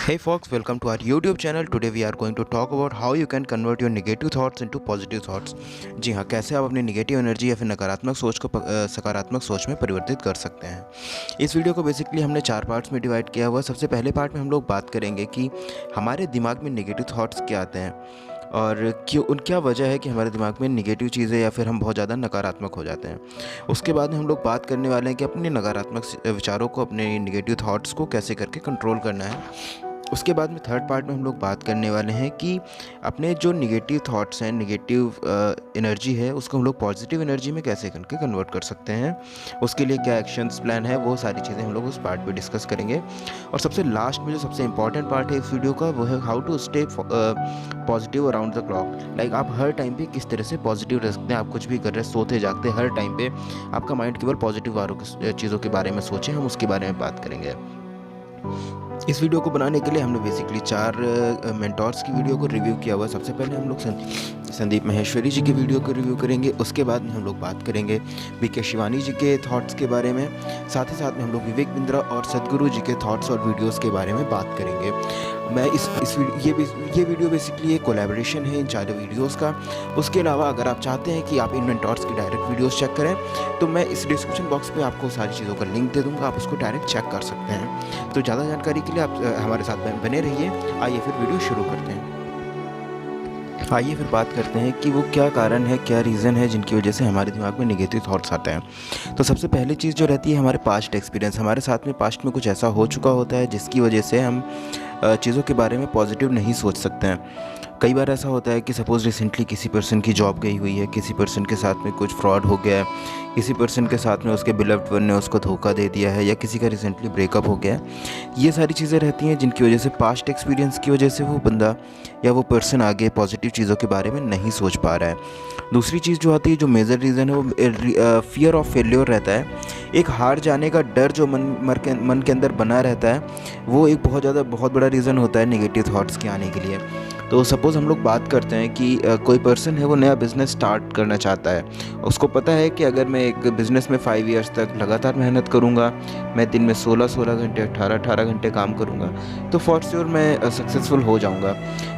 Hey folks, welcome to our YouTube channel. Today we are going to talk about how you can convert your negative thoughts into positive thoughts. जी हाँ, कैसे आप अपनी negative energy या फिर नकारात्मक सोच को सकारात्मक सोच में परिवर्तित कर सकते हैं। इस वीडियो को बेसिकली हमने 4 पार्ट्स में डिवाइड किया हुआ है। सबसे पहले पार्ट में हम लोग बात करेंगे कि हमारे दिमाग में नेगेटिव थॉट्स क्या आते हैं और क्या वजह है कि हमारे दिमाग में नेगेटिव चीज़ें या फिर हम बहुत ज़्यादा नकारात्मक हो जाते हैं। उसके बाद में हम लोग बात करने वाले हैं कि अपने नकारात्मक विचारों को, अपने नेगेटिव थॉट्स को कैसे करके कंट्रोल करना है। उसके बाद में थर्ड पार्ट में हम लोग बात करने वाले हैं कि अपने जो नेगेटिव थॉट्स हैं, नेगेटिव एनर्जी है, उसको हम लोग पॉजिटिव एनर्जी में कैसे करके कन्वर्ट कर सकते हैं। उसके लिए क्या एक्शंस प्लान है, वो सारी चीज़ें हम लोग उस पार्ट पे डिस्कस करेंगे। और सबसे लास्ट में जो सबसे इंपॉर्टेंट पार्ट है इस वीडियो का, वो है how to stay positive around the clock. Like आप हर टाइम पे किस तरह से पॉजिटिव रह सकते हैं। आप कुछ भी कर रहे हैं, सोते जागते, हर टाइम पे आपका माइंड केवल पॉजिटिव चीज़ों के बारे में सोचे, हम उसके बारे में बात करेंगे। इस वीडियो को बनाने के लिए हमने बेसिकली 4 मेंटोर्स की वीडियो को रिव्यू किया हुआ है। सबसे पहले हम लोग संदीप माहेश्वरी जी के वीडियो को रिव्यू करेंगे। उसके बाद में हम लोग बात करेंगे बीके शिवानी जी के थॉट्स के बारे में। साथ ही साथ में हम लोग विवेक बिंद्रा और सदगुरु जी के थॉट्स और वीडियोस के बारे में बात करेंगे। मैं ये वीडियो बेसिकली एक कोलैबोरेशन है इन 4 वीडियोस का। उसके अलावा अगर आप चाहते हैं कि आप इन मेंटोर्स की डायरेक्ट वीडियोस चेक करें, तो मैं इस डिस्क्रिप्शन बॉक्स पे आपको सारी चीज़ों का लिंक दे दूँगा, आप उसको डायरेक्ट चेक कर सकते हैं। तो ज़्यादा जानकारी के लिए आप हमारे साथ बने रहिए। आइए फिर वीडियो शुरू करते हैं। आइए फिर बात करते हैं कि वो क्या कारण है, क्या रीज़न है जिनकी वजह से हमारे दिमाग में नेगेटिव थॉट्स आते हैं। तो सबसे पहली चीज़ जो रहती है हमारे पास्ट एक्सपीरियंस। हमारे साथ में पास्ट में कुछ ऐसा हो चुका होता है जिसकी वजह से हम चीज़ों के बारे में पॉजिटिव नहीं सोच सकते हैं। कई बार ऐसा होता है कि सपोज़ रिसेंटली किसी पर्सन की जॉब गई हुई है, किसी पर्सन के साथ में कुछ फ्रॉड हो गया है, किसी पर्सन के साथ में उसके बिलव्ड वन ने उसको धोखा दे दिया है, या किसी का रिसेंटली ब्रेकअप हो गया है। ये सारी चीज़ें रहती हैं जिनकी वजह से पास्ट एक्सपीरियंस की वजह से वो बंदा या वो पर्सन आगे पॉजिटिव चीज़ों के बारे में नहीं सोच पा रहा है। दूसरी चीज़ जो आती है, जो मेजर रीज़न है, वो फियर ऑफ फेल्योर रहता है। एक हार जाने का डर जो मन के अंदर बना रहता है, वो एक बहुत बड़ा रीज़न होता है नेगेटिव थॉट्स के आने के लिए। तो सपोज़ हम लोग बात करते हैं कि कोई पर्सन है, वो नया बिज़नेस स्टार्ट करना चाहता है। उसको पता है कि अगर मैं एक बिज़नेस में 5 इयर्स तक लगातार मेहनत करूँगा, मैं दिन में 16-16 घंटे, 18-18 घंटे काम करूँगा, तो फॉर श्योर मैं सक्सेसफुल हो जाऊँगा।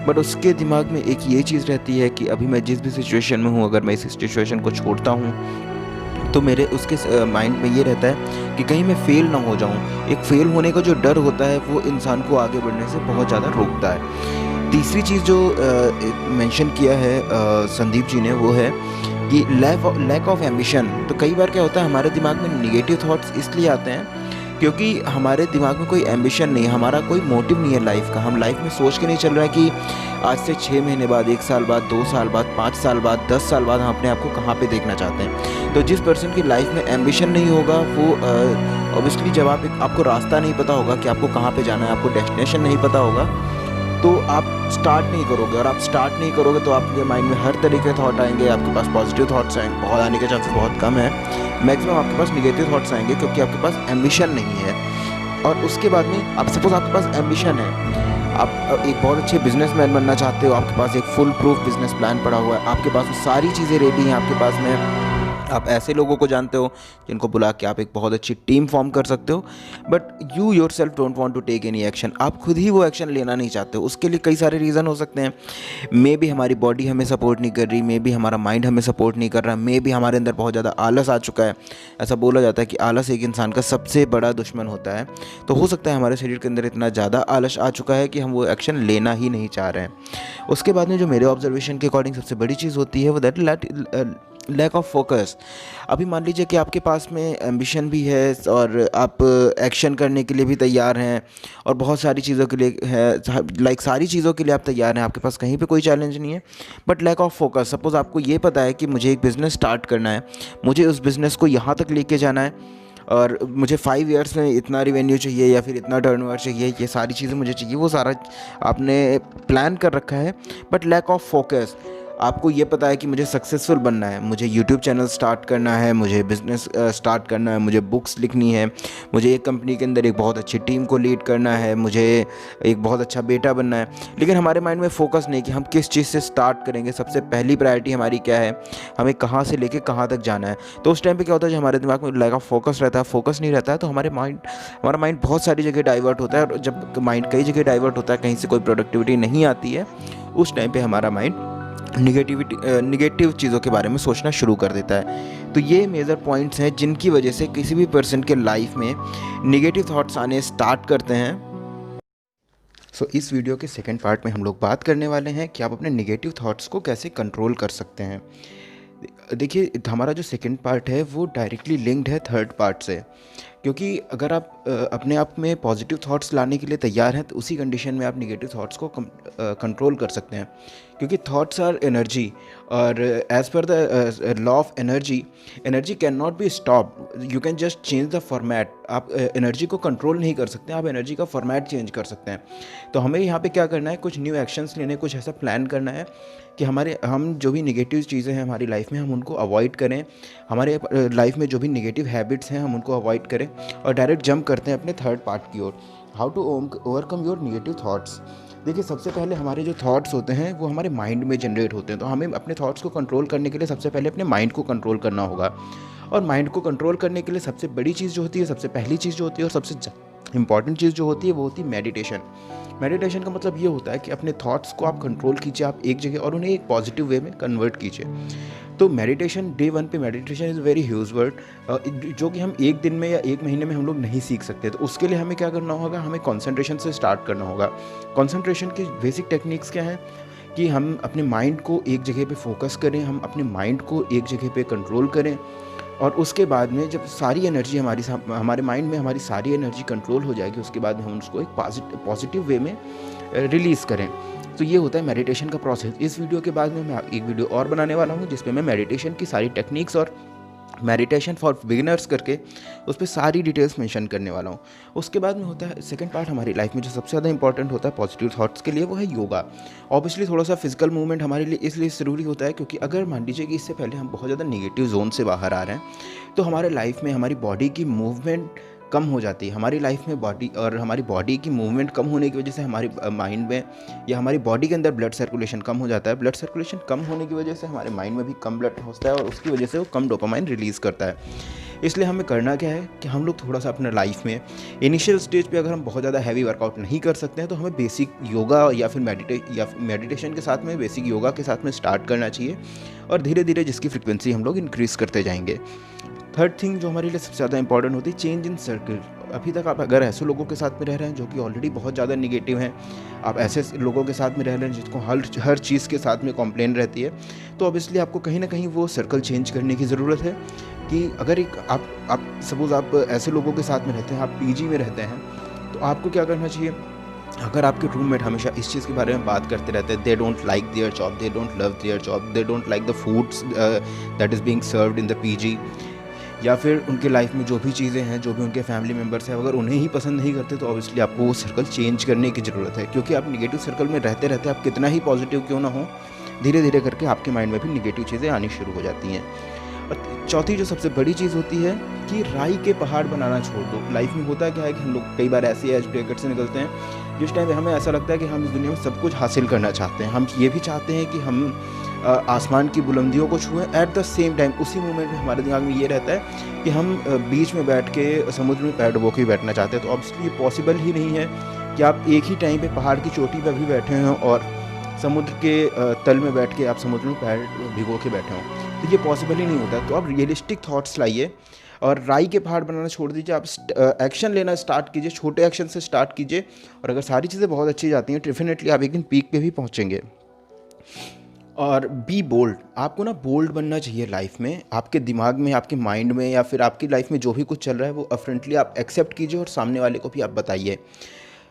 बट उसके दिमाग में एक ये चीज़ रहती है कि अभी मैं जिस भी सिचुएशन में हूँ, अगर मैं इस सिचुएशन को छोड़ता हूँ, तो मेरे उसके माइंड में ये रहता है कि कहीं मैं फ़ेल ना हो जाऊँ। एक फ़ेल होने का जो डर होता है, वो इंसान को आगे बढ़ने से बहुत ज़्यादा रोकता है। तीसरी चीज़ जो मेंशन किया है संदीप जी ने, वो है कि लैक ऑफ एम्बिशन। तो कई बार क्या होता है, हमारे दिमाग में नेगेटिव थॉट्स इसलिए आते हैं क्योंकि हमारे दिमाग में कोई एम्बिशन नहीं है, हमारा कोई मोटिव नहीं है लाइफ का। हम लाइफ में सोच के नहीं चल रहा है कि आज से 6 महीने बाद, 1 साल बाद, 2 साल बाद, 5 साल बाद, 10 साल बाद हम अपने आप को कहाँ पे देखना चाहते हैं। तो जिस पर्सन की लाइफ में एम्बिशन नहीं होगा, वो ऑब्वियसली जब आपको रास्ता नहीं पता होगा कि आपको कहाँ पे जाना है, आपको डेस्टिनेशन नहीं पता होगा, तो आप स्टार्ट नहीं करोगे। और आप स्टार्ट नहीं करोगे तो आपके माइंड में हर तरीके के थॉट आएंगे। आपके पास पॉजिटिव थॉट्स आएंगे, बहुत आने के चांसेस बहुत कम है। मैक्सिमम आपके पास नेगेटिव थॉट्स आएंगे क्योंकि आपके पास एम्बिशन नहीं है। और उसके बाद में आप सपोज आपके पास एम्बिशन है, आप एक बहुत अच्छे बिजनेसमैन बनना चाहते हो, आपके पास एक फुल प्रूफ बिजनेस प्लान पड़ा हुआ है, आपके पास वो सारी चीज़ें रेडी हैं, आपके पास में आप ऐसे लोगों को जानते हो जिनको बुला के आप एक बहुत अच्छी टीम फॉर्म कर सकते हो। But you yourself don't want to take any action. आप खुद ही वो एक्शन लेना नहीं चाहते हो। उसके लिए कई सारे रीज़न हो सकते हैं। मे बी हमारी बॉडी हमें सपोर्ट नहीं कर रही, मे बी हमारा माइंड हमें सपोर्ट नहीं कर रहा, मे बी हमारे अंदर बहुत ज़्यादा आलस आ चुका है। ऐसा बोला जाता है कि आलस एक इंसान का सबसे बड़ा दुश्मन होता है। तो हो सकता है हमारे शरीर के अंदर इतना ज़्यादा आलस आ चुका है कि हम वो एक्शन लेना ही नहीं चाह रहे हैं। उसके बाद में जो मेरे ऑब्जर्वेशन के अकॉर्डिंग सबसे बड़ी चीज़ होती है, वो दैट लैक ऑफ फोकस। अभी मान लीजिए कि आपके पास में एम्बिशन भी है और आप एक्शन करने के लिए भी तैयार हैं और बहुत सारी चीज़ों के लिए है, लाइक सारी चीज़ों के लिए आप तैयार हैं, आपके पास कहीं पे कोई चैलेंज नहीं है, but lack of focus. Suppose आपको ये पता है कि मुझे एक बिज़नेस स्टार्ट करना है, मुझे उस बिज़नेस को यहाँ तक लेके जाना है और मुझे 5 इयर्स में इतना रिवेन्यू चाहिए या फिर इतना टर्नओवर चाहिए, ये सारी चीज़ें मुझे चाहिए, वो सारा आपने प्लान कर रखा है, बट लैक ऑफ फोकस। आपको ये पता है कि मुझे सक्सेसफुल बनना है, मुझे यूट्यूब चैनल स्टार्ट करना है, मुझे बिज़नेस स्टार्ट करना है, मुझे बुक्स लिखनी है, मुझे एक कंपनी के अंदर एक बहुत अच्छी टीम को लीड करना है, मुझे एक बहुत अच्छा बेटा बनना है। लेकिन हमारे माइंड में फोकस नहीं कि हम किस चीज़ से स्टार्ट करेंगे, सबसे पहली प्रायोरिटी हमारी क्या है, हमें कहाँ से लेके कहाँ तक जाना है। तो उस टाइम पे क्या होता है, जो हमारे दिमाग में लैक ऑफ फोकस रहता है, फोकस नहीं रहता है, तो हमारा माइंड बहुत सारी जगह डाइवर्ट होता है। और जब माइंड कई जगह डाइवर्ट होता है, कहीं से कोई प्रोडक्टिविटी नहीं आती है, उस टाइम पे हमारा माइंड निगेटिव चीज़ों के बारे में सोचना शुरू कर देता है। तो ये मेजर पॉइंट्स हैं जिनकी वजह से किसी भी पर्सन के लाइफ में निगेटिव थॉट्स आने स्टार्ट करते हैं। इस वीडियो के सेकंड पार्ट में हम लोग बात करने वाले हैं कि आप अपने निगेटिव थॉट्स को कैसे कंट्रोल कर सकते हैं। देखिए, हमारा जो सेकंड पार्ट है वो डायरेक्टली लिंक्ड है थर्ड पार्ट से, क्योंकि अगर आप अपने आप में पॉजिटिव थॉट्स लाने के लिए तैयार हैं तो उसी कंडीशन में आप निगेटिव थॉट्स को कंट्रोल कर सकते हैं। क्योंकि थॉट्स आर एनर्जी, और as per the law of energy, energy can not be stop, you can just change the format. आप एनर्जी को कंट्रोल नहीं कर सकते, आप एनर्जी का फॉर्मेट चेंज कर सकते हैं। तो हमें यहाँ पे क्या करना है, कुछ न्यू एक्शंस लेने, कुछ ऐसा प्लान करना है कि हम जो भी निगेटिव चीज़ें हैं हमारी लाइफ में, हम उनको अवॉइड करें। हमारे लाइफ में जो भी निगेटिव हैबिट्स हैं हम उनको अवॉइड करें, और डायरेक्ट जंप करते हैं अपने थर्ड पार्ट की ओर, how to overcome your negative thoughts. देखिए, सबसे पहले हमारे जो थॉट्स होते हैं वो हमारे माइंड में जनरेट होते हैं। तो हमें अपने थॉट्स को कंट्रोल करने के लिए सबसे पहले अपने माइंड को कंट्रोल करना होगा। और माइंड को कंट्रोल करने के लिए सबसे बड़ी चीज़ जो होती है, सबसे पहली चीज़ जो होती है और सबसे इंपॉर्टेंट चीज़ जो होती है वो होती है मेडिटेशन। मेडिटेशन का मतलब ये होता है कि अपने थॉट्स को आप कंट्रोल कीजिए, आप एक जगह, और उन्हें एक पॉजिटिव वे में कन्वर्ट कीजिए। तो मेडिटेशन, डे 1 पे meditation is very huge word, जो कि हम एक दिन में या एक महीने में हम लोग नहीं सीख सकते। तो उसके लिए हमें क्या करना होगा, हमें कंसंट्रेशन से स्टार्ट करना होगा। कंसंट्रेशन की बेसिक टेक्निक्स क्या हैं कि हम अपने माइंड को एक जगह पे फोकस करें, हम अपने माइंड को एक जगह पे कंट्रोल करें, और उसके बाद में जब सारी एनर्जी हमारे माइंड में हमारी सारी एनर्जी कंट्रोल हो जाएगी, उसके बाद में हम उसको एक पॉजिटिव वे में रिलीज़ करें। तो ये होता है मेडिटेशन का प्रोसेस। इस वीडियो के बाद में मैं एक वीडियो और बनाने वाला हूँ जिसमें मैं मेडिटेशन की सारी टेक्निक्स और मेडिटेशन फॉर बिगिनर्स करके उस पर सारी डिटेल्स मेंशन करने वाला हूँ। उसके बाद में होता है सेकंड पार्ट हमारी लाइफ में जो सबसे ज़्यादा इंपॉर्टेंट होता है पॉजिटिव थॉट्स के लिए, वो है योगा। ऑब्वियसली थोड़ा सा फिजिकल मूवमेंट हमारे लिए इसलिए ज़रूरी होता है क्योंकि अगर मान लीजिए कि इससे पहले हम बहुत ज़्यादा निगेटिव जोन से बाहर आ रहे हैं तो हमारे लाइफ में हमारी बॉडी की मूवमेंट कम हो जाती है। हमारी लाइफ में हमारी बॉडी की मूवमेंट कम होने की वजह से हमारी माइंड में या हमारी बॉडी के अंदर ब्लड सर्कुलेशन कम हो जाता है। ब्लड सर्कुलेशन कम होने की वजह से हमारे माइंड में भी कम ब्लड पहुँचता है और उसकी वजह से वो कम डोपामाइन रिलीज़ करता है। इसलिए हमें करना क्या है कि हम लोग थोड़ा सा अपने लाइफ में इनिशियल स्टेज पे अगर हम बहुत ज़्यादा हैवी वर्कआउट नहीं कर सकते हैं तो हमें बेसिक योगा या फिर मेडिटेशन के साथ में, बेसिक योगा के साथ में स्टार्ट करना चाहिए, और धीरे धीरे जिसकी फ्रिक्वेंसी हम लोग इंक्रीज़ करते जाएंगे। थर्ड थिंग जो हमारे लिए सबसे ज़्यादा इंपॉर्टेंट होती है, चेंज इन सर्कल। अभी तक आप अगर ऐसे लोगों के साथ में रह रहे हैं जो कि ऑलरेडी बहुत ज़्यादा निगेटिव हैं, आप ऐसे लोगों के साथ में रह रहे हैं जिसको हर चीज़ के साथ में कॉम्प्लेन रहती है, तो ऑब्वियसली आपको कहीं ना कहीं वो सर्कल चेंज करने की ज़रूरत है। कि अगर आप सपोज़ आप ऐसे लोगों के साथ में रहते हैं, आप पीजी में रहते हैं, तो आपको क्या करना चाहिए, अगर आपके रूममेट हमेशा इस चीज़ के बारे में बात करते रहते हैं, they don't like their job, they don't love their job, they don't like the foods that is being served in the PG, या फिर उनके लाइफ में जो भी चीज़ें हैं, जो भी उनके फैमिली मेम्बर्स हैं, अगर उन्हें ही पसंद नहीं करते तो ऑब्वियसली आपको वो सर्कल चेंज करने की ज़रूरत है। क्योंकि आप निगेटिव सर्कल में रहते रहते आप कितना ही पॉजिटिव क्यों ना हो, धीरे धीरे करके आपके माइंड में भी निगेटिव चीज़ें आनी शुरू हो जाती हैं। और चौथी जो सबसे बड़ी चीज़ होती है कि राई के पहाड़ बनाना छोड़ दो। लाइफ में होता क्या है कि हम लोग कई बार ऐसे एज ब्रेकेट से निकलते हैं जिस टाइम पे हमें ऐसा लगता है कि हम इस दुनिया में सब कुछ हासिल करना चाहते हैं, हम ये भी चाहते हैं कि हम आसमान की बुलंदियों को छुएं। एट द सेम टाइम उसी मोमेंट में हमारे दिमाग में ये रहता है कि हम बीच में बैठ के समुद्र में पैर डुबो के बैठना चाहते हैं। तो ऑब्वियसली ये पॉसिबल ही नहीं है कि आप एक ही टाइम पे पहाड़ की चोटी पर भी बैठे हों और समुद्र के तल में बैठ के आप समुद्र में पैर भिगो के बैठे हों। तो ये पॉसिबल ही नहीं होता। तो आप रियलिस्टिक थॉट्स लाइए और राई के पहाड़ बनाना छोड़ दीजिए। आप एक्शन लेना स्टार्ट कीजिए, छोटे एक्शन से स्टार्ट कीजिए, और अगर सारी चीज़ें बहुत अच्छी जाती हैं डेफिनेटली आप एक दिन पीक पे भी पहुँचेंगे। और बी बोल्ड, आपको ना बोल्ड बनना चाहिए लाइफ में। आपके दिमाग में, आपके माइंड में, या फिर आपकी लाइफ में जो भी कुछ चल रहा है वो अपफ्रंटली आप एक्सेप्ट कीजिए और सामने वाले को भी आप बताइए।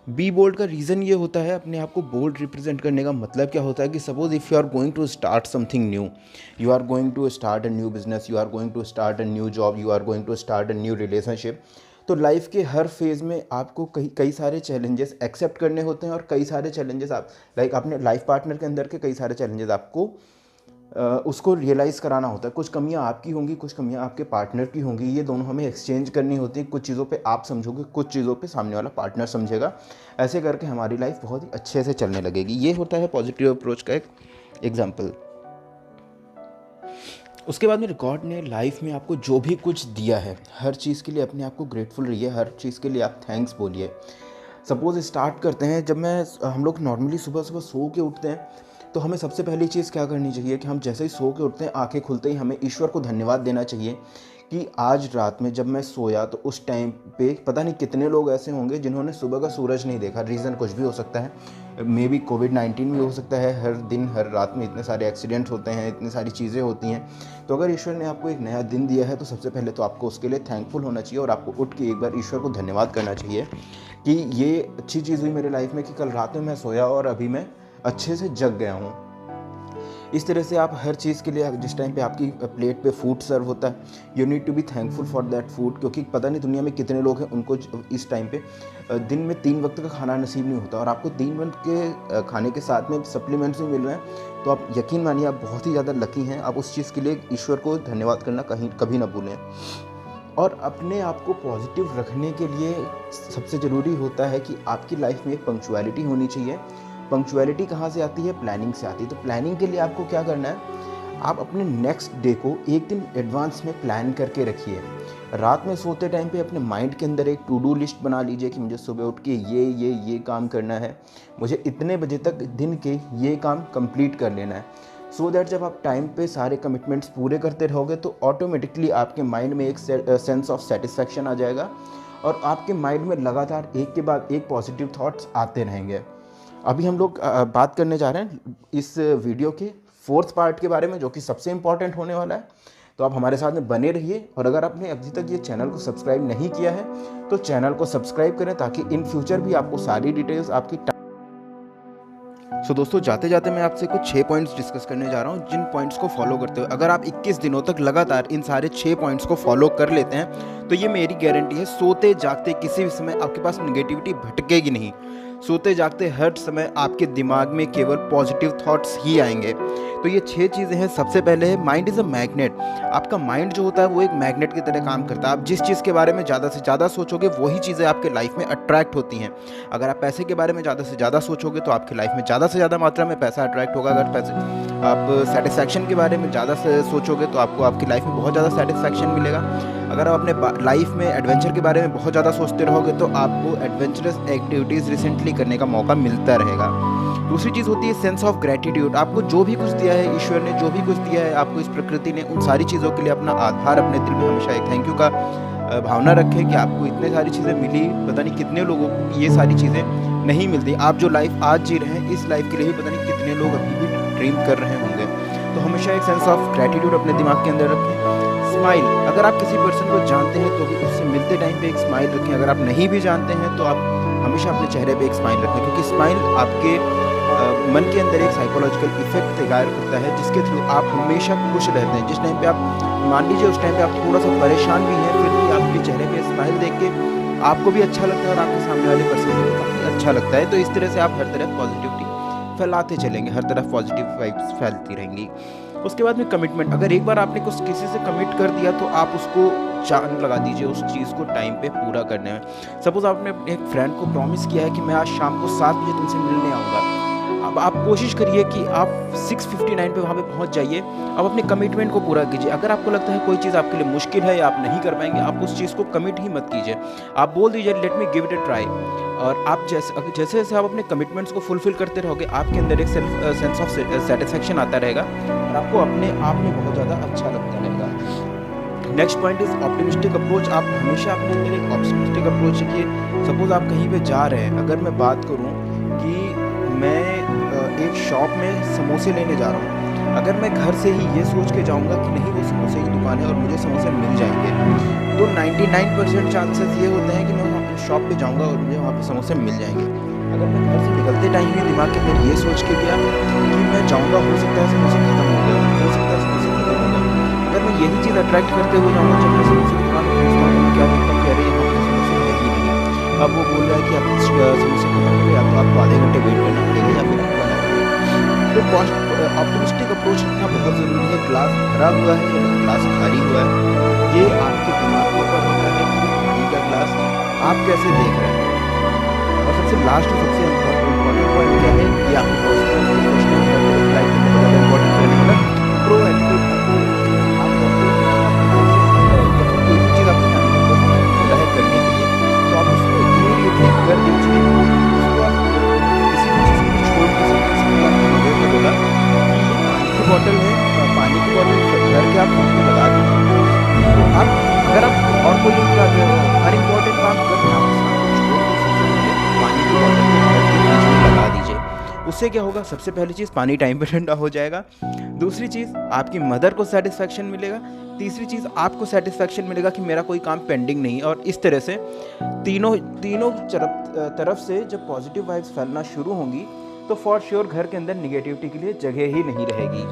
बी बोल्ड का रीज़न ये होता है, अपने आप को बोल्ड रिप्रेजेंट करने का मतलब क्या होता है कि suppose if you are going to start something new, you are going to start a new business, you are going to start a new job, you are going to start a new relationship. तो life के हर phase में आपको कई सारे challenges accept करने होते हैं, और कई सारे चैलेंजेस आप अपने लाइफ पार्टनर के अंदर के कई सारे चैलेंजेस आपको उसको रियलाइज़ कराना होता है। कुछ कमियां आपकी होंगी, कुछ कमियां आपके पार्टनर की होंगी, ये दोनों हमें एक्सचेंज करनी होती है। कुछ चीज़ों पे आप समझोगे, कुछ चीज़ों पे सामने वाला पार्टनर समझेगा। ऐसे करके हमारी लाइफ बहुत ही अच्छे से चलने लगेगी। ये होता है पॉजिटिव अप्रोच का एक एग्जाम्पल। उसके बाद में गॉड ने लाइफ में आपको जो भी कुछ दिया है, हर चीज़ के लिए अपने आप को ग्रेटफुल रहिए, हर चीज़ के लिए आप थैंक्स बोलिए। सपोज़ स्टार्ट करते हैं, जब हम लोग नॉर्मली सुबह सुबह सो के उठते हैं, तो हमें सबसे पहली चीज़ क्या करनी चाहिए कि हम जैसे ही सो के उठते हैं, आंखें खुलते ही हमें ईश्वर को धन्यवाद देना चाहिए कि आज रात में जब मैं सोया तो उस टाइम पे पता नहीं कितने लोग ऐसे होंगे जिन्होंने सुबह का सूरज नहीं देखा। रीज़न कुछ भी हो सकता है, मे बी कोविड-19 भी हो सकता है। हर दिन हर रात में इतने सारे एक्सीडेंट्स होते हैं, इतनी सारी चीज़ें होती हैं। तो अगर ईश्वर ने आपको एक नया दिन दिया है तो सबसे पहले तो आपको उसके लिए थैंकफुल होना चाहिए और आपको उठ के एक बार ईश्वर को धन्यवाद करना चाहिए कि ये अच्छी चीज़ हुई मेरे लाइफ में कि कल रात में मैं सोया और अभी मैं अच्छे से जग गया हूँ। इस तरह से आप हर चीज़ के लिए, जिस टाइम पे आपकी प्लेट पे फूड सर्व होता है, you need to be thankful for that food, क्योंकि पता नहीं दुनिया में कितने लोग हैं उनको इस टाइम पे दिन में 3 वक्त का खाना नसीब नहीं होता और आपको 3 वक्त के खाने के साथ में सप्लीमेंट्स भी मिल रहे हैं। तो आप यकीन मानिए आप बहुत ही ज़्यादा लकी हैं। आप उस चीज़ के लिए ईश्वर को धन्यवाद करना कभी ना भूलें। और अपने आप को पॉजिटिव रखने के लिए सबसे ज़रूरी होता है कि आपकी लाइफ में एक पंक्चुअलिटी होनी चाहिए। पंक्चुअलिटी कहाँ से आती है? प्लानिंग से आती है। तो प्लानिंग के लिए आपको क्या करना है, आप अपने नेक्स्ट डे को एक दिन एडवांस में प्लान करके रखिए। रात में सोते टाइम पे अपने माइंड के अंदर एक टू डू लिस्ट बना लीजिए कि मुझे सुबह उठ के ये काम करना है, मुझे इतने बजे तक दिन के ये काम कंप्लीट कर लेना है। सो दैट जब आप टाइम पे सारे कमिटमेंट्स पूरे करते रहोगे तो ऑटोमेटिकली आपके माइंड में एक सेंस ऑफ सेटिस्फैक्शन आ जाएगा और आपके माइंड में लगातार एक के बाद एक पॉजिटिव थॉट्स आते रहेंगे। अभी हम लोग बात करने जा रहे हैं इस वीडियो के 4th पार्ट के बारे में, जो कि सबसे इम्पॉर्टेंट होने वाला है। तो आप हमारे साथ में बने रहिए और अगर आपने अभी तक ये चैनल को सब्सक्राइब नहीं किया है तो चैनल को सब्सक्राइब करें ताकि इन फ्यूचर भी आपको सारी डिटेल्स आपकी दोस्तों जाते जाते मैं आपसे कुछ 6 पॉइंट्स डिस्कस करने जा रहा हूँ, जिन पॉइंट्स को फॉलो करते हुए अगर आप 21 दिनों तक लगातार इन सारे 6 पॉइंट्स को फॉलो कर लेते हैं तो ये मेरी गारंटी है, सोते जागते किसी भी समय आपके पास नेगेटिविटी भटकेगी नहीं। सोते जागते हर समय आपके दिमाग में केवल पॉजिटिव थॉट्स ही आएंगे। तो ये 6 चीज़ें हैं। सबसे पहले है माइंड इज़ अ मैग्नेट। आपका माइंड जो होता है वो एक मैग्नेट की तरह काम करता है। आप जिस चीज़ के बारे में ज़्यादा से ज़्यादा सोचोगे वही चीज़ें आपके लाइफ में अट्रैक्ट होती हैं। अगर आप पैसे के बारे में ज़्यादा से ज़्यादा सोचोगे तो आपकी लाइफ में ज़्यादा से ज़्यादा मात्रा में पैसा अट्रैक्ट होगा। अगर आप सेटिस्फैक्शन के बारे में ज़्यादा से सोचोगे तो आपको आपकी लाइफ में बहुत ज़्यादा सेटिस्फैक्शन मिलेगा। अगर आप अपने लाइफ में एडवेंचर के बारे में बहुत ज़्यादा सोचते रहोगे तो आपको एडवेंचरस एक्टिविटीज़ रिसेंटली करने का मौका मिलता रहेगा। दूसरी चीज़ होती है सेंस ऑफ ग्रेटिट्यूड। आपको जो भी कुछ दिया है, ईश्वर ने जो भी कुछ दिया है आपको, इस प्रकृति ने, उन सारी चीज़ों के लिए अपना आधार अपने दिल में हमेशा एक थैंक यू का भावना रखें कि आपको इतने सारी चीज़ें मिली। पता नहीं कितने लोगों को ये सारी चीज़ें नहीं मिलती। आप जो लाइफ आज जी रहे हैं इस लाइफ के लिए ही पता नहीं कितने लोग अभी भी ड्रीम कर रहे होंगे। तो हमेशा एक सेंस ऑफ ग्रेटिट्यूड अपने दिमाग के अंदर रखें। स्माइल, अगर आप किसी पर्सन को जानते हैं तो भी उससे मिलते टाइम पे एक स्माइल रखें। अगर आप नहीं भी जानते हैं तो आप हमेशा अपने चेहरे पे एक स्माइल रखें, क्योंकि स्माइल आपके मन के अंदर एक साइकोलॉजिकल इफेक्ट तैयार करता है जिसके थ्रू आप हमेशा खुश रहते हैं। जिस टाइम पे आप, मान लीजिए उस टाइम पे आप थोड़ा सा परेशान भी हैं, फिर भी आपके चेहरे पे स्माइल देख के आपको भी अच्छा लगता है और आपके सामने वाले पर्सन को भी काफ़ी अच्छा लगता है। तो इस तरह से आप हर तरफ पॉजिटिविटी फैलाते चलेंगे, हर तरफ पॉजिटिव वाइब्स फैलती रहेंगी। उसके बाद में कमिटमेंट। अगर एक बार आपने कुछ किसी से कमिट कर दिया तो आप उसको जान लगा दीजिए उस चीज़ को टाइम पे पूरा करने में। सपोज़ आपने अपने एक फ्रेंड को प्रॉमिस किया है कि मैं आज शाम को 7 बजे तुमसे मिलने आऊँगा। अब आप कोशिश करिए कि आप 6:59 पे वहाँ पे पहुँच जाइए। अब अपने कमिटमेंट को पूरा कीजिए। अगर आपको लगता है कोई चीज़ आपके लिए मुश्किल है या आप नहीं कर पाएंगे, आप उस चीज़ को कमिट ही मत कीजिए। आप बोल दीजिए let me give it a try. और आप जैसे जैसे आप अपने कमिटमेंट्स को फुलफिल करते रहोगे आपके अंदर एक सेंस ऑफ सेटिस्फैक्शन आता रहेगा और आपको अपने आप में बहुत ज़्यादा अच्छा लगता रहेगा। Next point is optimistic approach. आप हमेशा अपने अंदर एक ऑप्टिमिस्टिक अप्रोच रखिए। सपोज आप कहीं पे जा रहे हैं, अगर मैं बात करूं कि मैं एक शॉप में समोसे लेने जा रहा हूं, अगर मैं घर से ही ये सोच के जाऊंगा कि नहीं वो समोसे की दुकान है और मुझे समोसे मिल जाएंगे, तो 99% चांसेस ये होते हैं कि मैं वहाँ शॉप पे जाऊंगा और मुझे वहाँ पे समोसे मिल जाएंगे। अगर मैं घर से निकलते टाइम भी दिमाग के अंदर ये सोच के गया कि मैं जाऊँगा, हो सकता है समोसे खत्म हो गए, हो सकता है समोसे खत्म हो गए, अगर मैं यही चीज़ अट्रैक्ट करते हुए जाऊँगा, जब मैं समोसे की दुकान पर पहुँचता हूँ तो क्या देखता हूँ कि अरे यहाँ पे समोसे है ही नहीं। अब वो बोल रहा है कि आपके समोसे खत्म हो गए, या तो आपको आधे घंटे वेट करना पड़ेगा या फिर आपको आना पड़ेगा। तो ऑप्टिमिस्टिक अप्रोच रखना बहुत ज़रूरी है। ग्लास भरा हुआ है या ग्लास खाली हुआ है, ये आपके दिमाग के ऊपर होता है कि पानी का ग्लास आप कैसे देख रहे हैं। और सबसे लास्ट और सबसे इम्पोर्टेंट पॉइंट क्या है, ये आपकी पर्सनल प्रोफेशनल लाइफ में बहुत ज़्यादा इम्पोर्टेंट रहने वाला प्रोएक्टिव अप्रोच। आपको जब कोई भी चीज़ आपके फैमिली मेंबर्स ने बोला है करने के लिए, तो आप उसको इमीडिएटली कर दीजिए। उसको आप किसी भी चीज़ को छोड़ नहीं सकते। जैसे कि आपने वीडियो में बोला कि ये पानी की बॉटल है, पानी की बॉटल घर के आप फ्रिज में लगा दीजिए। तो आप अगर आप और कोई हर इम्पोर्टेंट काम कर रहे हैं, आप उस काम को छोड़ के सबसे पहले पानी की बॉटल को घर के फ्रिज में लगा दीजिए। उससे क्या होगा, सबसे पहली चीज़ पानी टाइम पे ठंडा हो जाएगा। दूसरी चीज़ आपकी मदर को सेटिस्फैक्शन मिलेगा। तीसरी चीज़ आपको सेटिस्फैक्शन मिलेगा कि मेरा कोई काम पेंडिंग नहीं है। और इस तरह से तीनों तीनों तरफ से जब पॉजिटिव वाइब्स फैलना शुरू होंगी तो फॉर श्योर घर के अंदर निगेटिविटी के लिए जगह ही नहीं रहेगी।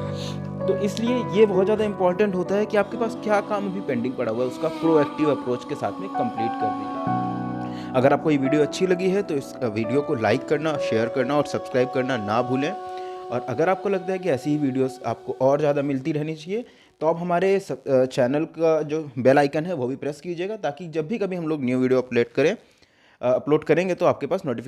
तो इसलिए ये बहुत ज़्यादा इंपॉर्टेंट होता है कि आपके पास क्या काम अभी पेंडिंग पड़ा हुआ है, उसका प्रोएक्टिव अप्रोच के साथ में कंप्लीट कर दीजिए। अगर आपको ये वीडियो अच्छी लगी है तो इस वीडियो को लाइक करना, शेयर करना और सब्सक्राइब करना ना भूलें। और अगर आपको लगता है कि ऐसी ही वीडियोस आपको और ज़्यादा मिलती रहनी चाहिए, तो आप हमारे चैनल का जो बेल आइकन है वो भी प्रेस कीजिएगा, ताकि जब भी कभी हम लोग न्यू वीडियो अपलोड करेंगे तो आपके पास नोटिफिकेशन